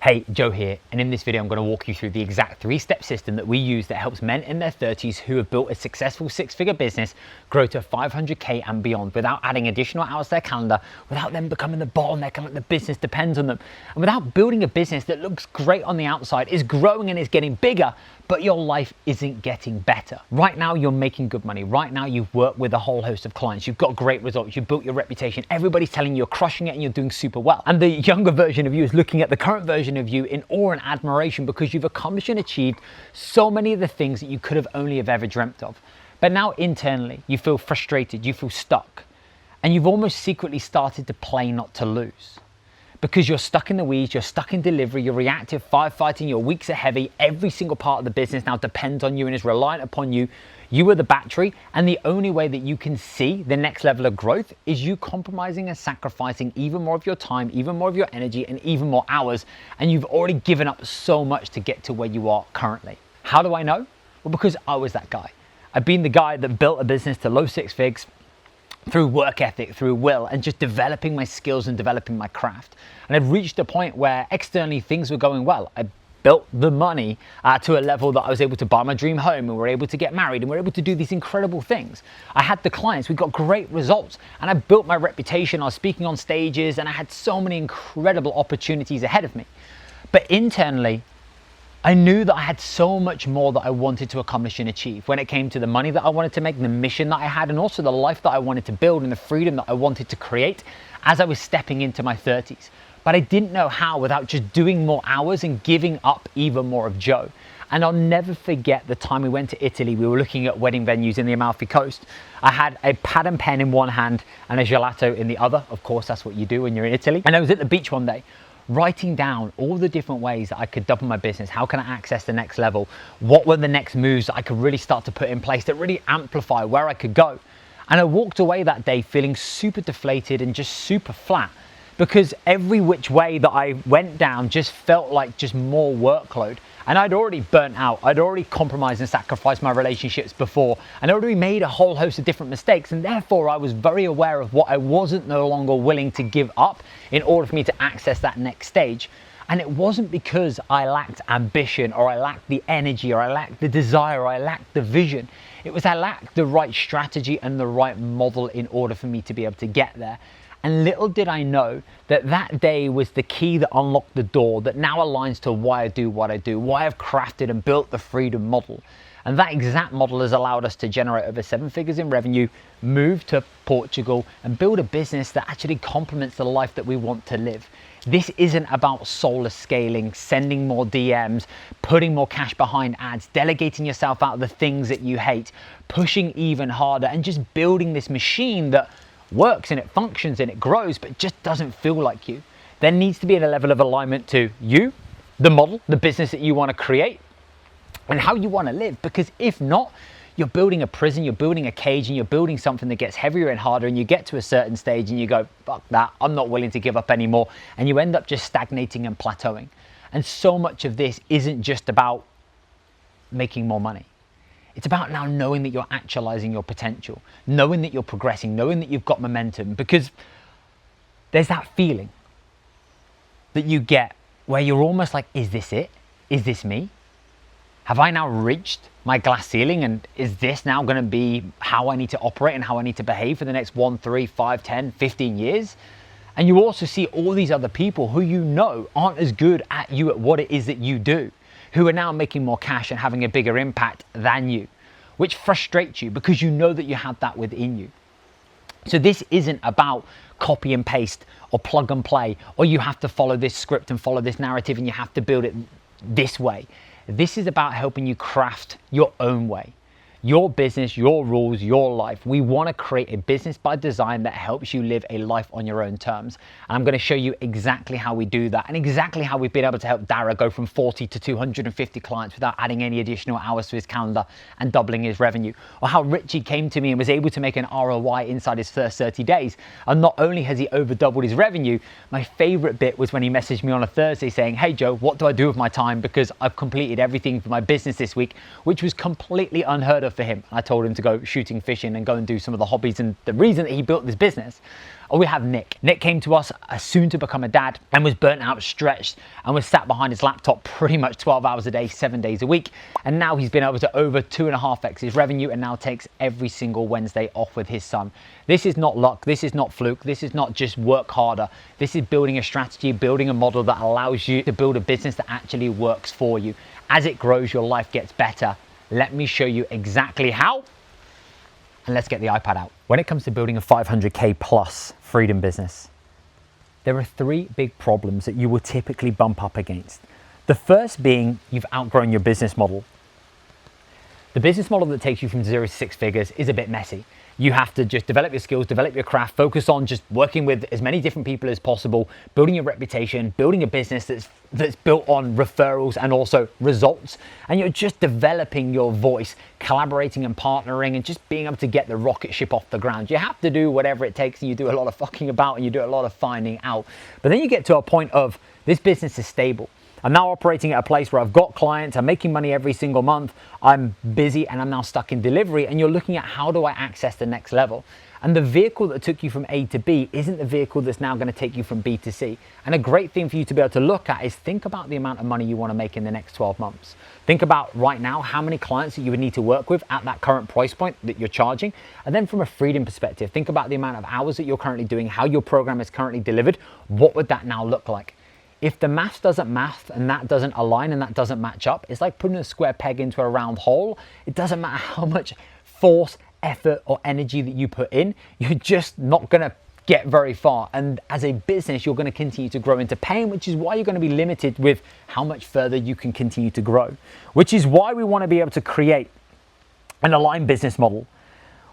Hey, Joe here, and in this video I'm going to walk you through the exact 3-step system that we use that helps men in their 30s who have built a successful 6-figure business grow to 500k and beyond without adding additional hours to their calendar, without them becoming the bottleneck and the business depends on them, and without building a business that looks great on the outside, is growing and is getting bigger, but your life isn't getting better. Right now you're making good money. Right now you've worked with a whole host of clients. You've got great results. You've built your reputation. Everybody's telling you you're crushing it and you're doing super well. And the younger version of you is looking at the current version of you in awe and admiration because you've accomplished and achieved so many of the things that you could have only have ever dreamt of. But now internally you feel frustrated, you feel stuck, and you've almost secretly started to play not to lose. Because you're stuck in the weeds, you're stuck in delivery, you're reactive, firefighting, your weeks are heavy, every single part of the business now depends on you and is reliant upon you. You are the battery, and the only way that you can see the next level of growth is you compromising and sacrificing even more of your time, even more of your energy, and even more hours, and you've already given up so much to get to where you are currently. How do I know? Well, because I was that guy. I've been the guy that built a business to low 6 figs, through work ethic, through will, and just developing my skills and developing my craft. And I've reached a point where externally things were going well. I built the money to a level that I was able to buy my dream home, and we were able to get married, and we were able to do these incredible things. I had the clients, we got great results, and I built my reputation. I was speaking on stages, and I had so many incredible opportunities ahead of me. But internally, I knew that I had so much more that I wanted to accomplish and achieve when it came to the money that I wanted to make, the mission that I had, and also the life that I wanted to build and the freedom that I wanted to create as I was stepping into my 30s. But I didn't know how without just doing more hours and giving up even more of Joe. And I'll never forget the time we went to Italy. We were looking at wedding venues in the Amalfi Coast. I had a pad and pen in one hand and a gelato in the other. Of course, that's what you do when you're in Italy. And I was at the beach one day, writing down all the different ways that I could double my business. How can I access the next level? What were the next moves that I could really start to put in place that really amplify where I could go? And I walked away that day feeling super deflated and just super flat, because every which way that I went down just felt like just more workload. And I'd already burnt out. I'd already compromised and sacrificed my relationships before, and I'd already made a whole host of different mistakes. And therefore I was very aware of what I wasn't no longer willing to give up in order for me to access that next stage. And it wasn't because I lacked ambition, or I lacked the energy, or I lacked the desire, or I lacked the vision. It was I lacked the right strategy and the right model in order for me to be able to get there. And little did I know that that day was the key that unlocked the door that now aligns to why I do what I do, why I've crafted and built the freedom model. And that exact model has allowed us to generate over 7 figures in revenue, move to Portugal, and build a business that actually complements the life that we want to live. This isn't about soulless scaling, sending more DMs, putting more cash behind ads, delegating yourself out of the things that you hate, pushing even harder, and just building this machine that works and it functions and it grows, but just doesn't feel like you. There needs to be a level of alignment to you, the model, the business that you want to create, and how you want to live. Because if not, you're building a prison, you're building a cage, and you're building something that gets heavier and harder, and you get to a certain stage and you go, fuck that, I'm not willing to give up anymore, and you end up just stagnating and plateauing. And so much of this isn't just about making more money. It's about now knowing that you're actualizing your potential, knowing that you're progressing, knowing that you've got momentum, because there's that feeling that you get where you're almost like, is this it? Is this me? Have I now reached my glass ceiling, and is this now going to be how I need to operate and how I need to behave for the next 1, 3, 5, 10, 15 years? And you also see all these other people who you know aren't as good at you at what it is that you do, who are now making more cash and having a bigger impact than you, which frustrates you because you know that you have that within you. So this isn't about copy and paste or plug and play, or you have to follow this script and follow this narrative and you have to build it this way. This is about helping you craft your own way. Your business, your rules, your life. We want to create a business by design that helps you live a life on your own terms. And I'm going to show you exactly how we do that, and exactly how we've been able to help Dara go from 40 to 250 clients without adding any additional hours to his calendar and doubling his revenue. Or how Richie came to me and was able to make an ROI inside his first 30 days. And not only has he over doubled his revenue, my favorite bit was when he messaged me on a Thursday saying, hey Joe, what do I do with my time? Because I've completed everything for my business this week, which was completely unheard of for him. I told him to go shooting, fishing, and go and do some of the hobbies. And the reason that he built this business, we have Nick. Nick came to us soon to become a dad and was burnt out, stretched, and was sat behind his laptop pretty much 12 hours a day, 7 days a week. And now he's been able to over 2.5x his revenue and now takes every single Wednesday off with his son. This is not luck. This is not fluke. This is not just work harder. This is building a strategy, building a model that allows you to build a business that actually works for you. As it grows, your life gets better. Let me show you exactly how. And let's get the iPad out. When it comes to building a 500K plus freedom business, there are 3 big problems that you will typically bump up against. The first being you've outgrown your business model. The business model that takes you from 0 to 6 figures is a bit messy. You have to just develop your skills, develop your craft, focus on just working with as many different people as possible, building your reputation, building a business that's built on referrals and also results. And you're just developing your voice, collaborating and partnering and just being able to get the rocket ship off the ground. You have to do whatever it takes, and you do a lot of fucking about and you do a lot of finding out. But then you get to a point of this business is stable. I'm now operating at a place where I've got clients, I'm making money every single month, I'm busy, and I'm now stuck in delivery, and you're looking at how do I access the next level? And the vehicle that took you from A to B isn't the vehicle that's now going to take you from B to C. And a great thing for you to be able to look at is think about the amount of money you want to make in the next 12 months. Think about right now how many clients that you would need to work with at that current price point that you're charging. And then from a freedom perspective, think about the amount of hours that you're currently doing, how your program is currently delivered. What would that now look like? If the math doesn't math and that doesn't align and that doesn't match up, it's like putting a square peg into a round hole. It doesn't matter how much force, effort, or energy that you put in, you're just not going to get very far. And as a business, you're going to continue to grow into pain, which is why you're going to be limited with how much further you can continue to grow, which is why we want to be able to create an aligned business model.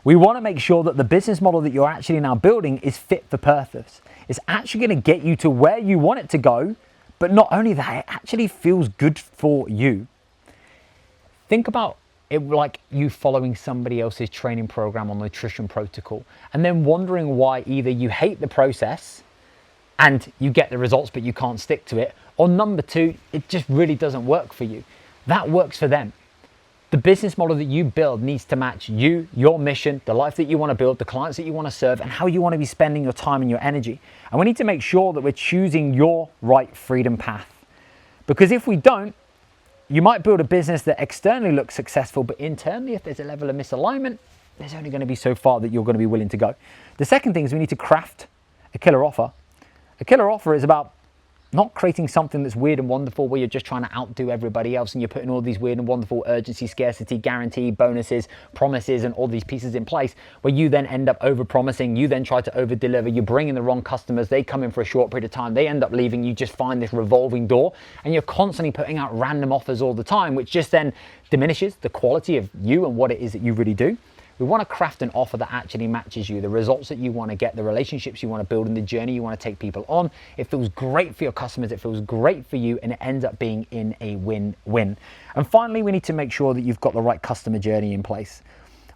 We want to make sure that the business model that you're actually now building is fit for purpose. It's actually going to get you to where you want it to go, but not only that, it actually feels good for you. Think about it like you following somebody else's training program on nutrition protocol and then wondering why either you hate the process and you get the results but you can't stick to it, or number 2, it just really doesn't work for you. That works for them. The business model that you build needs to match you, your mission, the life that you want to build, the clients that you want to serve, and how you want to be spending your time and your energy. And we need to make sure that we're choosing your right freedom path. Because if we don't, you might build a business that externally looks successful, but internally, if there's a level of misalignment, there's only going to be so far that you're going to be willing to go. The second thing is we need to craft a killer offer. A killer offer is about not creating something that's weird and wonderful where you're just trying to outdo everybody else and you're putting all these weird and wonderful urgency, scarcity, guarantee, bonuses, promises, and all these pieces in place where you then end up over-promising, you then try to over-deliver, you bring in the wrong customers, they come in for a short period of time, they end up leaving, you just find this revolving door, and you're constantly putting out random offers all the time, which just then diminishes the quality of you and what it is that you really do. We want to craft an offer that actually matches you, the results that you want to get, the relationships you want to build, and the journey you want to take people on. It feels great for your customers, it feels great for you, and it ends up being in a win-win. And finally, we need to make sure that you've got the right customer journey in place.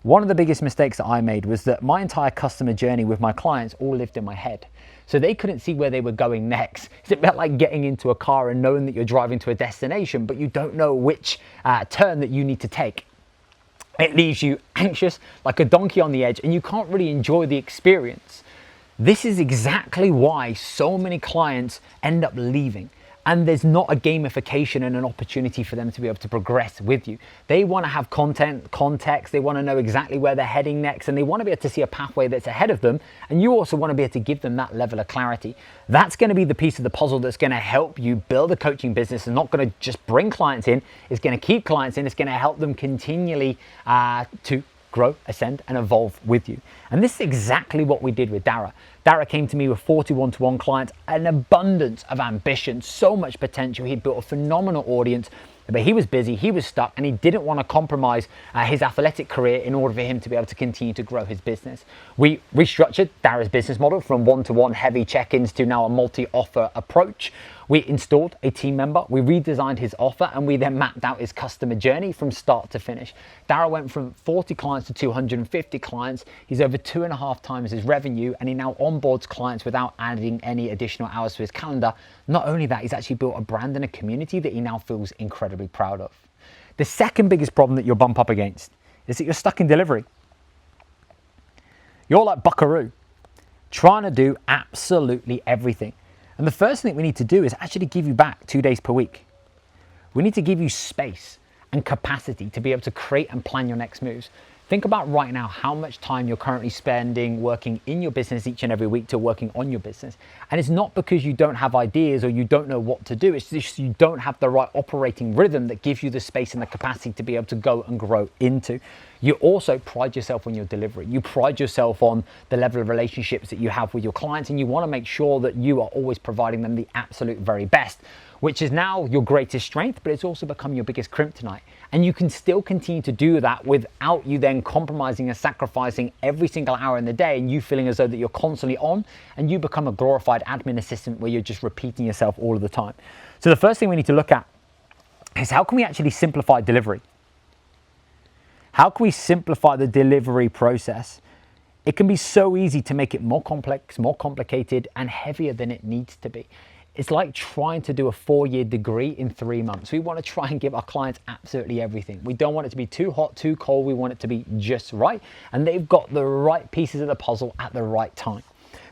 One of the biggest mistakes that I made was that my entire customer journey with my clients all lived in my head. So they couldn't see where they were going next. It's a bit like getting into a car and knowing that you're driving to a destination, but you don't know which turn that you need to take. It leaves you anxious, like a donkey on the edge, and you can't really enjoy the experience. This is exactly why so many clients end up leaving. And there's not a gamification and an opportunity for them to be able to progress with you. They want to have content, context, they want to know exactly where they're heading next, and they want to be able to see a pathway that's ahead of them. And you also want to be able to give them that level of clarity. That's going to be the piece of the puzzle that's going to help you build a coaching business and not going to just bring clients in. It's going to keep clients in. It's going to help them continually to grow, ascend, and evolve with you. And this is exactly what we did with Dara. Dara came to me with 40 one-to-one clients, an abundance of ambition, so much potential. He'd built a phenomenal audience, but he was busy, he was stuck, and he didn't want to compromise his athletic career in order for him to be able to continue to grow his business. We restructured Dara's business model from one-to-one heavy check-ins to now a multi-offer approach. We installed a team member, we redesigned his offer, and we then mapped out his customer journey from start to finish. Dara went from 40 clients to 250 clients. He's over 2.5 times his revenue, and he now onboards clients without adding any additional hours to his calendar. Not only that, he's actually built a brand and a community that he now feels incredibly proud of. The second biggest problem that you'll bump up against is that you're stuck in delivery. You're like Buckaroo, trying to do absolutely everything. And the first thing we need to do is actually give you back 2 days per week. We need to give you space and capacity to be able to create and plan your next moves. Think about right now how much time you're currently spending working in your business each and every week to working on your business. And it's not because you don't have ideas or you don't know what to do. It's just you don't have the right operating rhythm that gives you the space and the capacity to be able to go and grow into. You also pride yourself on your delivery. You pride yourself on the level of relationships that you have with your clients, and you want to make sure that you are always providing them the absolute very best, which is now your greatest strength, but it's also become your biggest kryptonite. And you can still continue to do that without you then compromising and sacrificing every single hour in the day and you feeling as though that you're constantly on, and you become a glorified admin assistant where you're just repeating yourself all of the time. So the first thing we need to look at is how can we actually simplify delivery? How can we simplify the delivery process? It can be so easy to make it more complex, more complicated, and heavier than it needs to be. It's like trying to do a 4-year degree in 3 months. We want to try and give our clients absolutely everything. We don't want it to be too hot, too cold. We want it to be just right. And they've got the right pieces of the puzzle at the right time.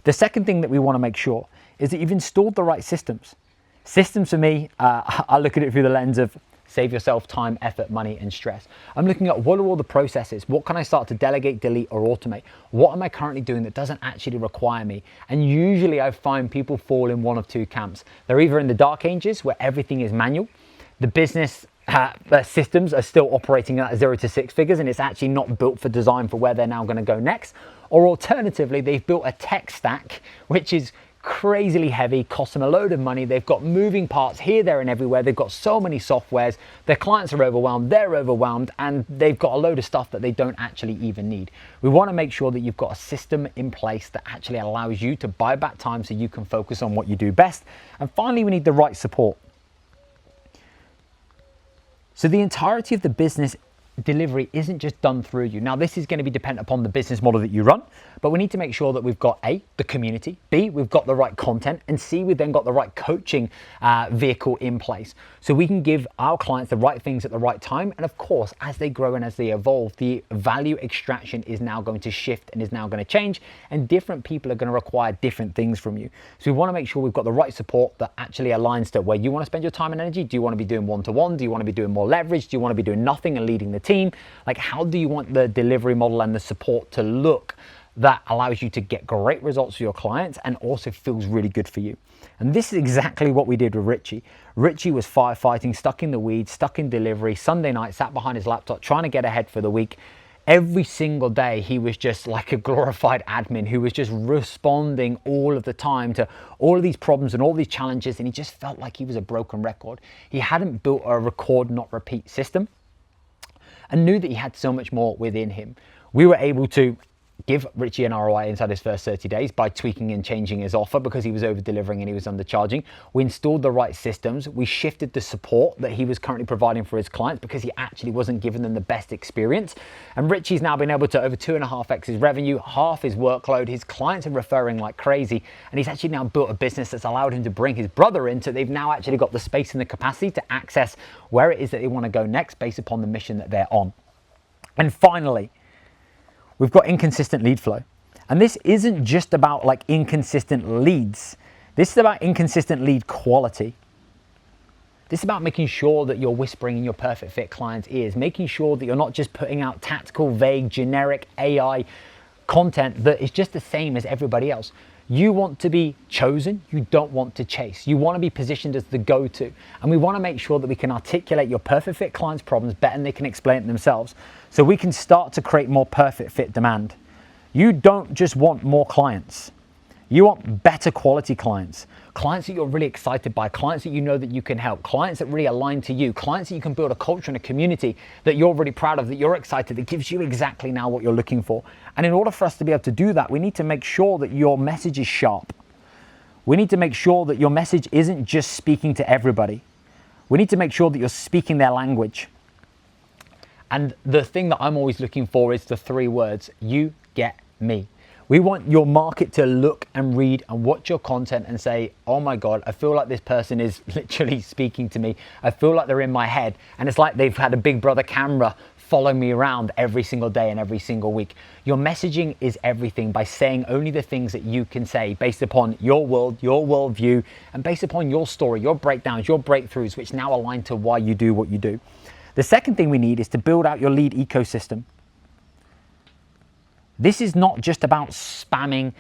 The second thing that we want to make sure is that you've installed the right systems. Systems for me, I look at it through the lens of save yourself time, effort, money, and stress. I'm looking at what are all the processes? What can I start to delegate, delete, or automate? What am I currently doing that doesn't actually require me? And usually I find people fall in one of two camps. They're either in the dark ages where everything is manual. The business systems are still operating at 0 to 6 figures and it's actually not built for design for where they're now going to go next. Or alternatively, they've built a tech stack which is crazily heavy, costs them a load of money. They've got moving parts here, there, and everywhere. They've got so many softwares. Their clients are overwhelmed, they're overwhelmed, and they've got a load of stuff that they don't actually even need. We want to make sure that you've got a system in place that actually allows you to buy back time so you can focus on what you do best. And finally, we need the right support. So the entirety of the business delivery isn't just done through you. Now, this is going to be dependent upon the business model that you run, but we need to make sure that we've got A, the community, B, we've got the right content, and C, we've then got the right coaching vehicle in place. So we can give our clients the right things at the right time. And of course, as they grow and as they evolve, the value extraction is now going to shift and is now going to change, and different people are going to require different things from you. So we want to make sure we've got the right support that actually aligns to where you want to spend your time and energy. Do you want to be doing one-to-one? Do you want to be doing more leverage? Do you want to be doing nothing and leading the team? Like, how do you want the delivery model and the support to look that allows you to get great results for your clients and also feels really good for you? And this is exactly what we did with Richie. Richie was firefighting, stuck in the weeds, stuck in delivery, Sunday night, sat behind his laptop, trying to get ahead for the week. Every single day, he was just like a glorified admin who was just responding all of the time to all of these problems and all these challenges. And he just felt like he was a broken record. He hadn't built a record, not repeat system, and knew that he had so much more within him. We were able to give Richie an ROI inside his first 30 days by tweaking and changing his offer because he was over delivering and he was undercharging. We installed the right systems. We shifted the support that he was currently providing for his clients because he actually wasn't giving them the best experience. And Richie's now been able to over 2.5x his revenue, half his workload. His clients are referring like crazy. And he's actually now built a business that's allowed him to bring his brother in. So they've now actually got the space and the capacity to access where it is that they want to go next based upon the mission that they're on. And finally, we've got inconsistent lead flow. And this isn't just about like inconsistent leads. This is about inconsistent lead quality. This is about making sure that you're whispering in your perfect fit clients' ears, making sure that you're not just putting out tactical, vague, generic AI content that is just the same as everybody else. You want to be chosen, you don't want to chase. You want to be positioned as the go-to. And we want to make sure that we can articulate your perfect fit clients' problems better than they can explain it themselves. So we can start to create more perfect fit demand. You don't just want more clients. You want better quality clients. Clients that you're really excited by, clients that you know that you can help, clients that really align to you, clients that you can build a culture and a community that you're really proud of, that you're excited, that gives you exactly now what you're looking for. And in order for us to be able to do that, we need to make sure that your message is sharp. We need to make sure that your message isn't just speaking to everybody. We need to make sure that you're speaking their language. And the thing that I'm always looking for is the 3 words: you get me. We want your market to look and read and watch your content and say, oh my God, I feel like this person is literally speaking to me. I feel like they're in my head. And it's like they've had a Big Brother camera follow me around every single day and every single week. Your messaging is everything by saying only the things that you can say based upon your world, your worldview, and based upon your story, your breakdowns, your breakthroughs, which now align to why you do what you do. The second thing we need is to build out your lead ecosystem. This is not just about spamming,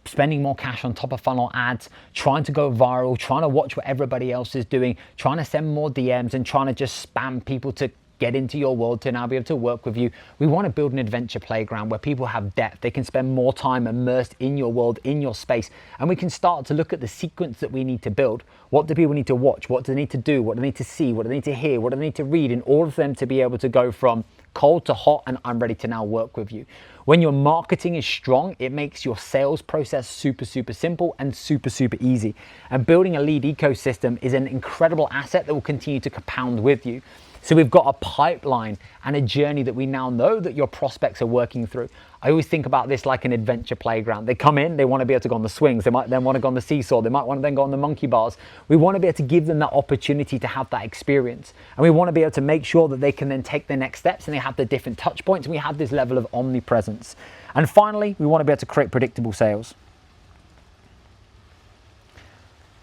spending more cash on top of funnel ads, trying to go viral, trying to watch what everybody else is doing, trying to send more DMs and trying to just spam people to get into your world to now be able to work with you. We want to build an adventure playground where people have depth. They can spend more time immersed in your world, in your space, and we can start to look at the sequence that we need to build. What do people need to watch? What do they need to do? What do they need to see? What do they need to hear? What do they need to read in order for them to be able to go from cold to hot and I'm ready to now work with you? When your marketing is strong, it makes your sales process super simple and super easy. And building a lead ecosystem is an incredible asset that will continue to compound with you. So we've got a pipeline and a journey that we now know that your prospects are working through. I always think about this like an adventure playground. They come in, they want to be able to go on the swings. They might then want to go on the seesaw. They might want to then go on the monkey bars. We want to be able to give them that opportunity to have that experience. And we want to be able to make sure that they can then take their next steps and they have the different touch points and we have this level of omnipresence. And finally, we want to be able to create predictable sales.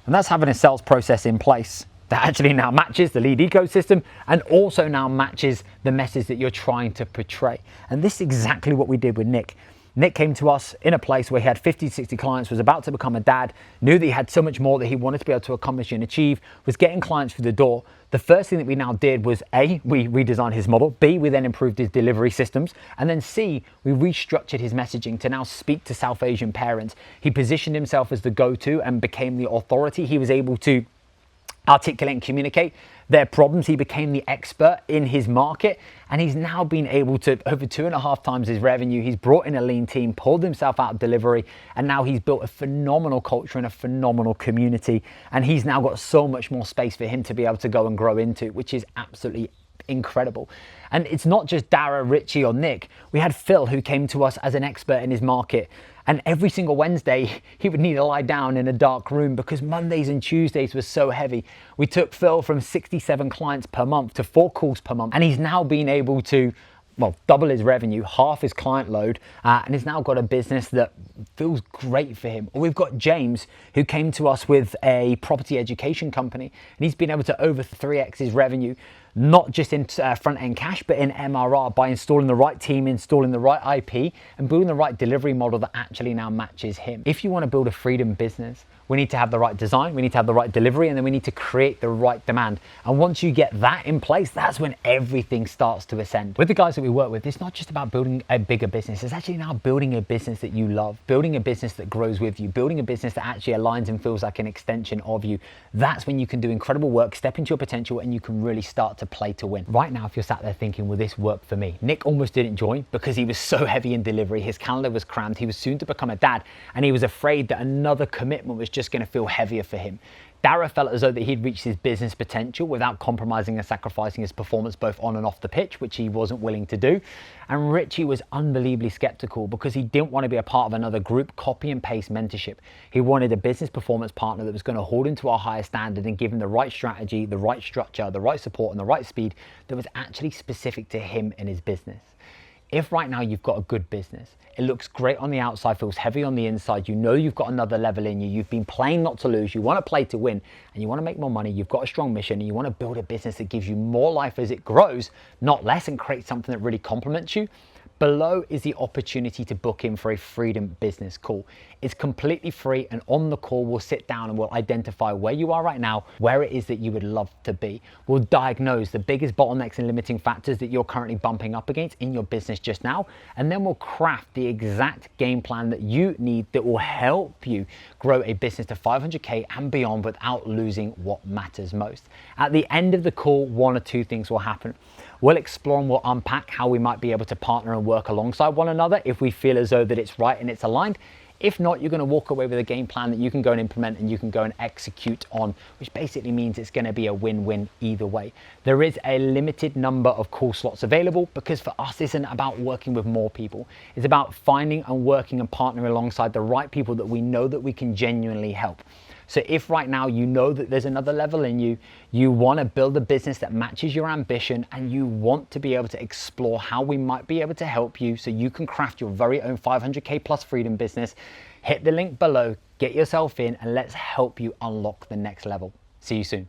And that's having a sales process in place that actually now matches the lead ecosystem and also now matches the message that you're trying to portray. And this is exactly what we did with Nick. Nick came to us in a place where he had 50, 60 clients, was about to become a dad, knew that he had so much more that he wanted to be able to accomplish and achieve, was getting clients through the door. The first thing that we now did was A, we redesigned his model, B, we then improved his delivery systems, and then C, we restructured his messaging to now speak to South Asian parents. He positioned himself as the go-to and became the authority. He was able to articulate and communicate their problems. He became the expert in his market and he's now been able to over 2.5 times his revenue. He's brought in a lean team, pulled himself out of delivery, and now he's built a phenomenal culture and a phenomenal community, and he's now got so much more space for him to be able to go and grow into, which is absolutely incredible. And it's not just Dara, Richie or Nick. We had Phil, who came to us as an expert in his market, and every single Wednesday he would need to lie down in a dark room because Mondays and Tuesdays were so heavy. We took Phil from 67 clients per month to 4 calls per month, and he's now been able to double his revenue, half his client load, and he's now got a business that feels great for him. Or we've got James, who came to us with a property education company, and he's been able to over 3x his revenue, not just in front-end cash, but in MRR by installing the right team, installing the right IP, and building the right delivery model that actually now matches him. If you want to build a freedom business, we need to have the right design, we need to have the right delivery, and then we need to create the right demand. And once you get that in place, that's when everything starts to ascend. With the guys that we work with, it's not just about building a bigger business, it's actually now building a business that you love, building a business that grows with you, building a business that actually aligns and feels like an extension of you. That's when you can do incredible work, step into your potential, and you can really start to play to win. Right now, if you're sat there thinking, will this work for me? Nick almost didn't join because he was so heavy in delivery, his calendar was crammed, he was soon to become a dad, and he was afraid that another commitment was just going to feel heavier for him. Dara felt as though that he'd reached his business potential without compromising and sacrificing his performance both on and off the pitch, which he wasn't willing to do. And Richie was unbelievably skeptical because he didn't want to be a part of another group copy and paste mentorship. He wanted a business performance partner that was going to hold him to a higher standard and give him the right strategy, the right structure, the right support, and the right speed that was actually specific to him and his business. If right now you've got a good business, it looks great on the outside, feels heavy on the inside, you know you've got another level in you, you've been playing not to lose, you want to play to win, and you want to make more money, you've got a strong mission, and you want to build a business that gives you more life as it grows, not less, and create something that really complements you, below is the opportunity to book in for a freedom business call. It's completely free, and on the call we'll sit down and we'll identify where you are right now, where it is that you would love to be. We'll diagnose the biggest bottlenecks and limiting factors that you're currently bumping up against in your business just now, and then we'll craft the exact game plan that you need that will help you grow a business to 500K and beyond without losing what matters most. At the end of the call, one or two things will happen. We'll explore and we'll unpack how we might be able to partner and work alongside one another if we feel as though that it's right and it's aligned. If not, you're going to walk away with a game plan that you can go and implement and you can go and execute on, which basically means it's going to be a win-win either way. There is a limited number of call slots available because for us, this isn't about working with more people. It's about finding and working and partnering alongside the right people that we know that we can genuinely help. So if right now you know that there's another level in you, you want to build a business that matches your ambition, and you want to be able to explore how we might be able to help you so you can craft your very own 500K plus freedom business, hit the link below, get yourself in, and let's help you unlock the next level. See you soon.